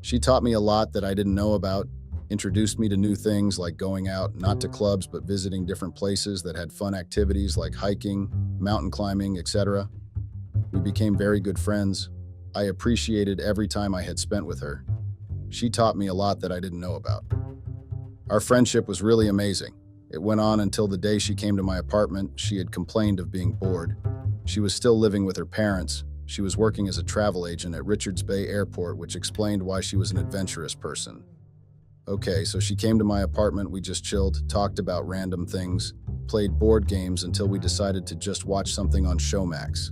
She taught me a lot that I didn't know about, introduced me to new things like going out, not to clubs, but visiting different places that had fun activities like hiking, mountain climbing, etc. We became very good friends. I appreciated every time I had spent with her. She taught me a lot that I didn't know about. Our friendship was really amazing. It went on until the day she came to my apartment. She had complained of being bored. She was still living with her parents. She was working as a travel agent at Richards Bay Airport, which explained why she was an adventurous person. Okay, so she came to my apartment, we just chilled, talked about random things, played board games until we decided to just watch something on Showmax.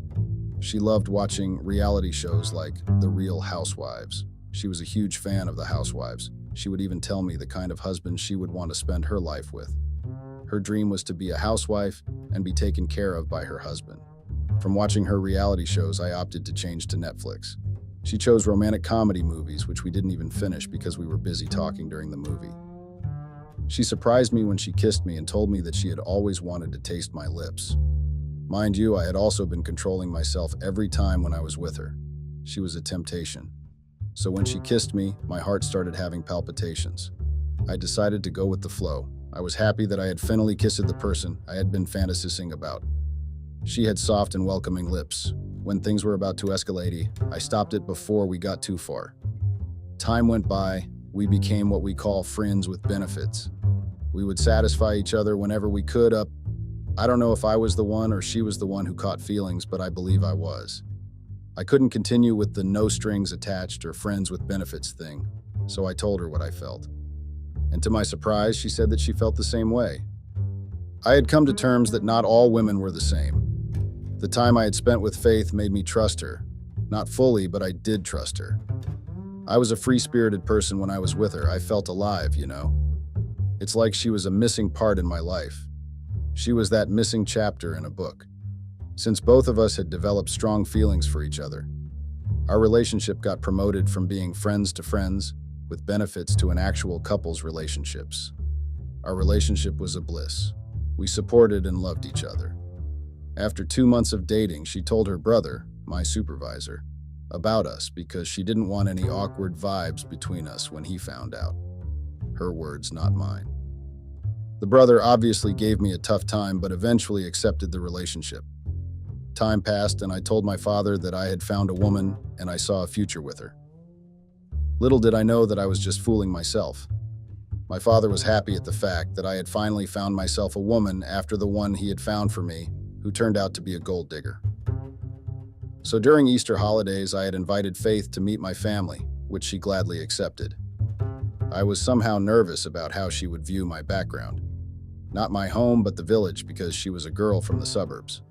She loved watching reality shows like The Real Housewives. She was a huge fan of the Housewives. She would even tell me the kind of husband she would want to spend her life with. Her dream was to be a housewife and be taken care of by her husband. From watching her reality shows, I opted to change to Netflix. She chose romantic comedy movies, which we didn't even finish because we were busy talking during the movie. She surprised me when she kissed me and told me that she had always wanted to taste my lips. Mind you, I had also been controlling myself every time when I was with her. She was a temptation. So when she kissed me, my heart started having palpitations. I decided to go with the flow. I was happy that I had finally kissed the person I had been fantasizing about. She had soft and welcoming lips. When things were about to escalate, I stopped it before we got too far. Time went by. We became what we call friends with benefits. We would satisfy each other whenever we could up. I don't know if I was the one or she was the one who caught feelings, but I believe I was. I couldn't continue with the no strings attached or friends with benefits thing, so I told her what I felt. And to my surprise, she said that she felt the same way. I had come to terms that not all women were the same. The time I had spent with Faith made me trust her. Not fully, but I did trust her. I was a free-spirited person when I was with her. I felt alive, you know. It's like she was a missing part in my life. She was that missing chapter in a book. Since both of us had developed strong feelings for each other, our relationship got promoted from being friends to friends, with benefits to an actual couple's relationships. Our relationship was a bliss. We supported and loved each other. After 2 months of dating, she told her brother, my supervisor, about us because she didn't want any awkward vibes between us when he found out. Her words, not mine. The brother obviously gave me a tough time, but eventually accepted the relationship. Time passed, and I told my father that I had found a woman and I saw a future with her. Little did I know that I was just fooling myself. My father was happy at the fact that I had finally found myself a woman after the one he had found for me, who turned out to be a gold digger. So during Easter holidays, I had invited Faith to meet my family, which she gladly accepted. I was somehow nervous about how she would view my background. Not my home, but the village, because she was a girl from the suburbs.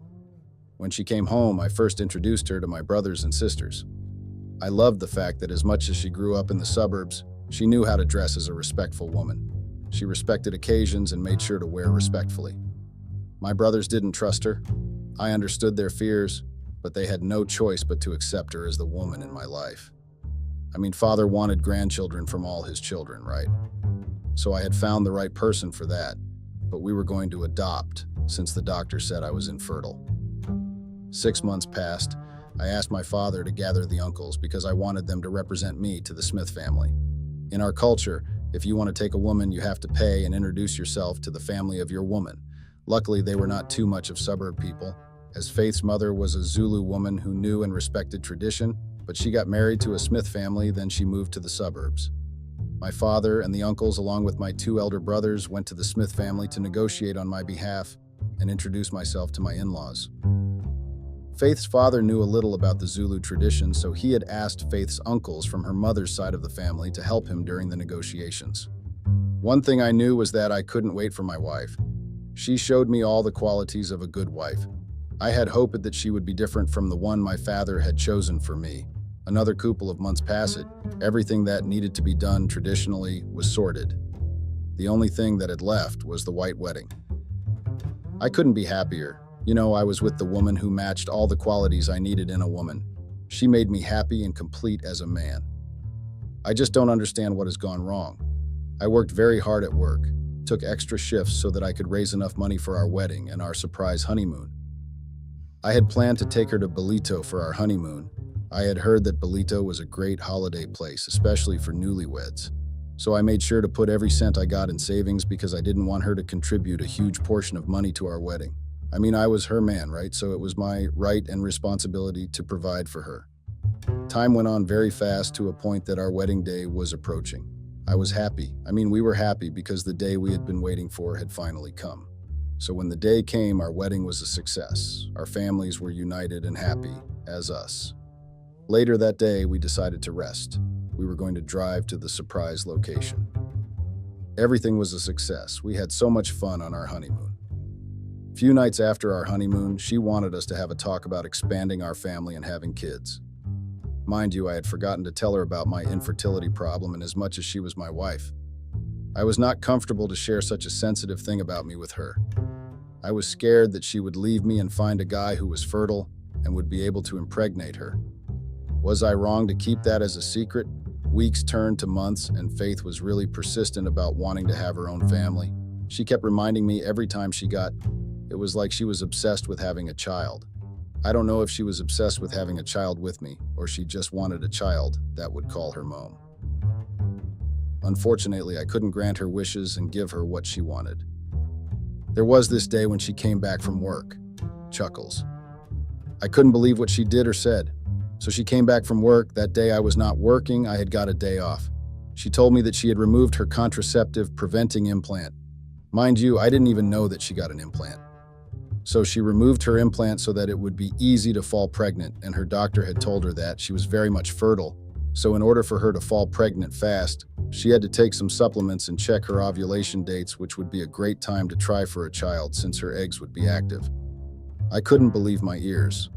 When she came home, I first introduced her to my brothers and sisters. I loved the fact that as much as she grew up in the suburbs, she knew how to dress as a respectful woman. She respected occasions and made sure to wear respectfully. My brothers didn't trust her. I understood their fears, but they had no choice but to accept her as the woman in my life. I mean, father wanted grandchildren from all his children, right? So I had found the right person for that, but we were going to adopt since the doctor said I was infertile. 6 months passed. I asked my father to gather the uncles because I wanted them to represent me to the Smith family. In our culture, if you want to take a woman, you have to pay and introduce yourself to the family of your woman. Luckily, they were not too much of suburb people, as Faith's mother was a Zulu woman who knew and respected tradition, but she got married to a Smith family, then she moved to the suburbs. My father and the uncles, along with my 2 elder brothers, went to the Smith family to negotiate on my behalf and introduce myself to my in-laws. Faith's father knew a little about the Zulu tradition, so he had asked Faith's uncles from her mother's side of the family to help him during the negotiations. One thing I knew was that I couldn't wait for my wife. She showed me all the qualities of a good wife. I had hoped that she would be different from the one my father had chosen for me. Another couple of months passed. Everything that needed to be done traditionally was sorted. The only thing that had left was the white wedding. I couldn't be happier. I was with the woman who matched all the qualities I needed in a woman. She made me happy and complete as a man. I just don't understand what has gone wrong. I worked very hard at work, took extra shifts so that I could raise enough money for our wedding and our surprise honeymoon. I had planned to take her to Belito for our honeymoon. I had heard that Belito was a great holiday place, especially for newlyweds. So I made sure to put every cent I got in savings because I didn't want her to contribute a huge portion of money to our wedding. I mean, I was her man, right? So it was my right and responsibility to provide for her. Time went on very fast to a point that our wedding day was approaching. I was happy. We were happy because the day we had been waiting for had finally come. So when the day came, our wedding was a success. Our families were united and happy, as us. Later that day, we decided to rest. We were going to drive to the surprise location. Everything was a success. We had so much fun on our honeymoon. A few nights after our honeymoon, she wanted us to have a talk about expanding our family and having kids. Mind you, I had forgotten to tell her about my infertility problem, and as much as she was my wife, I was not comfortable to share such a sensitive thing about me with her. I was scared that she would leave me and find a guy who was fertile and would be able to impregnate her. Was I wrong to keep that as a secret? Weeks turned to months, and Faith was really persistent about wanting to have her own family. She kept reminding me every time it was like she was obsessed with having a child. I don't know if she was obsessed with having a child with me, or she just wanted a child that would call her mom. Unfortunately, I couldn't grant her wishes and give her what she wanted. There was this day when she came back from work. Chuckles. I couldn't believe what she did or said. So she came back from work. That day I was not working. I had got a day off. She told me that she had removed her contraceptive preventing implant. Mind you, I didn't even know that she got an implant. So she removed her implant so that it would be easy to fall pregnant, and her doctor had told her that she was very much fertile. So in order for her to fall pregnant fast, she had to take some supplements and check her ovulation dates, which would be a great time to try for a child since her eggs would be active. I couldn't believe my ears.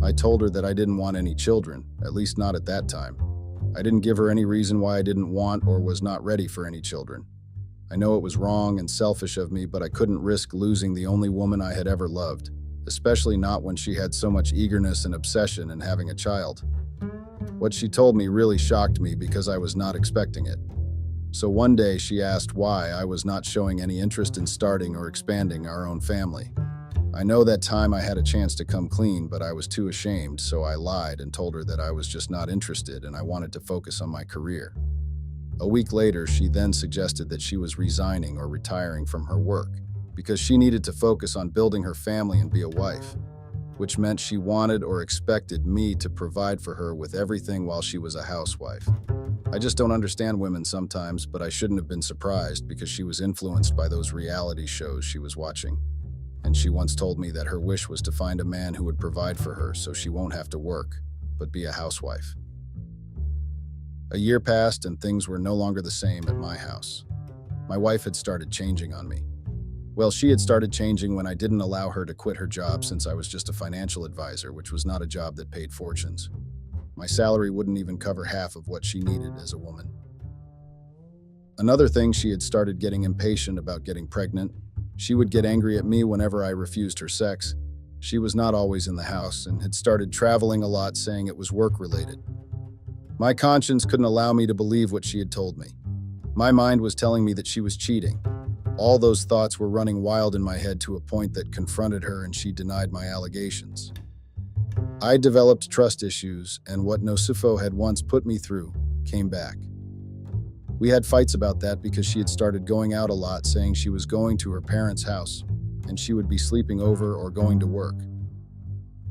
I told her that I didn't want any children, at least not at that time. I didn't give her any reason why I didn't want or was not ready for any children. I know it was wrong and selfish of me, but I couldn't risk losing the only woman I had ever loved, especially not when she had so much eagerness and obsession in having a child. What she told me really shocked me because I was not expecting it. So one day she asked why I was not showing any interest in starting or expanding our own family. I know that time I had a chance to come clean, but I was too ashamed, so I lied and told her that I was just not interested and I wanted to focus on my career. A week later, she then suggested that she was resigning or retiring from her work because she needed to focus on building her family and be a wife, which meant she wanted or expected me to provide for her with everything while she was a housewife. I just don't understand women sometimes, but I shouldn't have been surprised because she was influenced by those reality shows she was watching. and she once told me that her wish was to find a man who would provide for her so she won't have to work, but be a housewife. A year passed and things were no longer the same at my house. My wife had started changing on me. Well, she had started changing when I didn't allow her to quit her job since I was just a financial advisor, which was not a job that paid fortunes. My salary wouldn't even cover half of what she needed as a woman. Another thing, she had started getting impatient about getting pregnant. She would get angry at me whenever I refused her sex. She was not always in the house and had started traveling a lot, saying it was work-related. My conscience couldn't allow me to believe what she had told me. My mind was telling me that she was cheating. All those thoughts were running wild in my head to a point that confronted her, and she denied my allegations. I developed trust issues, and what Nosifo had once put me through came back. We had fights about that because she had started going out a lot, saying she was going to her parents' house, and she would be sleeping over or going to work.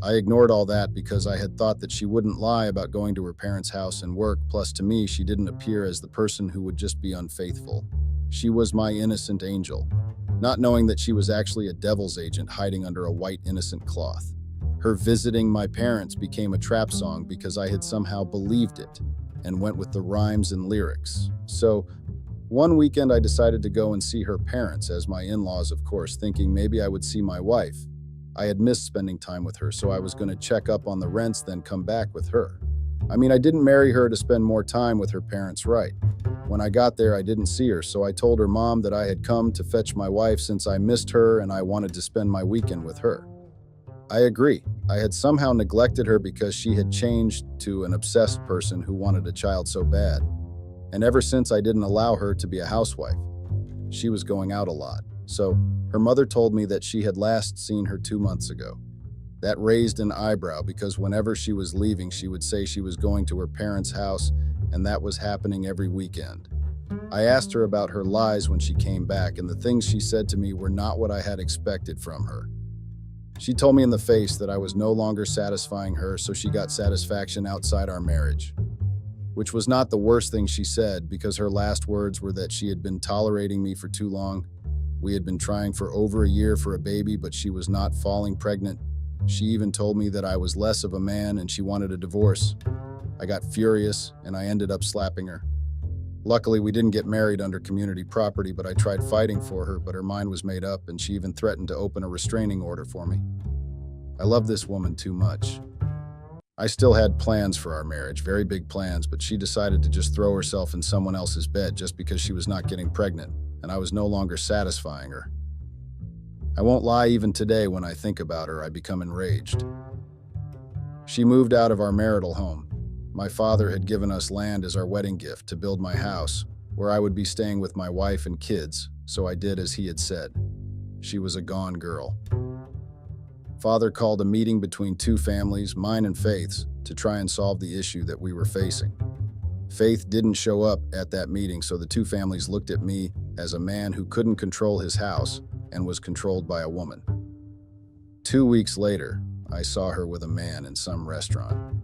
I ignored all that because I had thought that she wouldn't lie about going to her parents' house and work, plus to me, she didn't appear as the person who would just be unfaithful. She was my innocent angel, not knowing that she was actually a devil's agent hiding under a white innocent cloth. Her visiting my parents became a trap song because I had somehow believed it and went with the rhymes and lyrics. So, one weekend I decided to go and see her parents, as my in-laws, of course, thinking maybe I would see my wife. I had missed spending time with her, so I was going to check up on the rents, then come back with her. I didn't marry her to spend more time with her parents, right? When I got there, I didn't see her, so I told her mom that I had come to fetch my wife since I missed her and I wanted to spend my weekend with her. I agree. I had somehow neglected her because she had changed to an obsessed person who wanted a child so bad. And ever since, I didn't allow her to be a housewife. She was going out a lot. So, her mother told me that she had last seen her 2 months ago. That raised an eyebrow because whenever she was leaving, she would say she was going to her parents' house, and that was happening every weekend. I asked her about her lies when she came back, and the things she said to me were not what I had expected from her. She told me in the face that I was no longer satisfying her, so she got satisfaction outside our marriage. Which was not the worst thing she said, because her last words were that she had been tolerating me for too long. We had been trying for over a year for a baby, but she was not falling pregnant. She even told me that I was less of a man and she wanted a divorce. I got furious and I ended up slapping her. Luckily, we didn't get married under community property, but I tried fighting for her, but her mind was made up and she even threatened to open a restraining order for me. I love this woman too much. I still had plans for our marriage, very big plans, but she decided to just throw herself in someone else's bed just because she was not getting pregnant, and I was no longer satisfying her. I won't lie, even today when I think about her, I become enraged. She moved out of our marital home. My father had given us land as our wedding gift to build my house, where I would be staying with my wife and kids, so I did as he had said. She was a gone girl. Father called a meeting between two families, mine and Faith's, to try and solve the issue that we were facing. Faith didn't show up at that meeting, so the two families looked at me as a man who couldn't control his house and was controlled by a woman. 2 weeks later, I saw her with a man in some restaurant.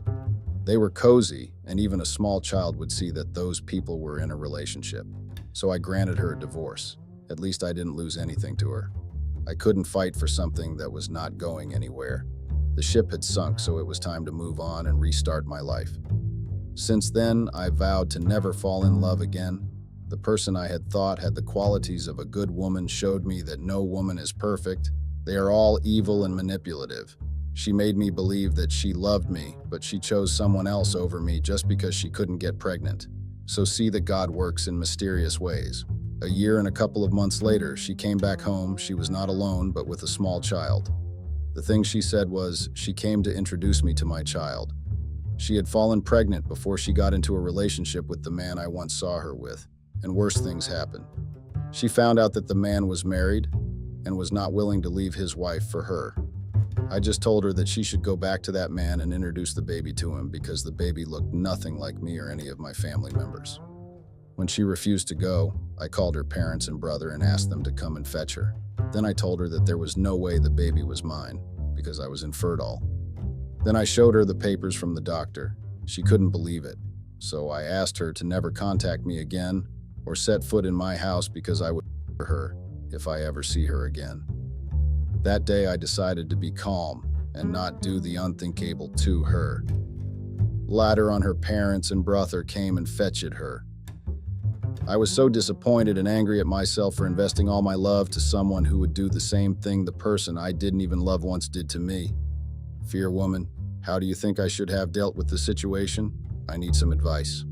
They were cozy, and even a small child would see that those people were in a relationship. So I granted her a divorce. At least I didn't lose anything to her. I couldn't fight for something that was not going anywhere. The ship had sunk, so it was time to move on and restart my life. Since then, I vowed to never fall in love again. The person I had thought had the qualities of a good woman showed me that no woman is perfect. They are all evil and manipulative. She made me believe that she loved me, but she chose someone else over me just because she couldn't get pregnant. So see that God works in mysterious ways. A year and a couple of months later, she came back home. She was not alone, but with a small child. The thing she said was, she came to introduce me to my child. She had fallen pregnant before she got into a relationship with the man I once saw her with, and worse things happened. She found out that the man was married and was not willing to leave his wife for her. I just told her that she should go back to that man and introduce the baby to him because the baby looked nothing like me or any of my family members. When she refused to go, I called her parents and brother and asked them to come and fetch her. Then I told her that there was no way the baby was mine because I was infertile. Then I showed her the papers from the doctor. She couldn't believe it, so I asked her to never contact me again or set foot in my house because I would murder her if I ever see her again. That day I decided to be calm and not do the unthinkable to her. Ladder on her parents and brother came and fetched her. I was so disappointed and angry at myself for investing all my love to someone who would do the same thing the person I didn't even love once did to me. Fear woman, how do you think I should have dealt with the situation? I need some advice.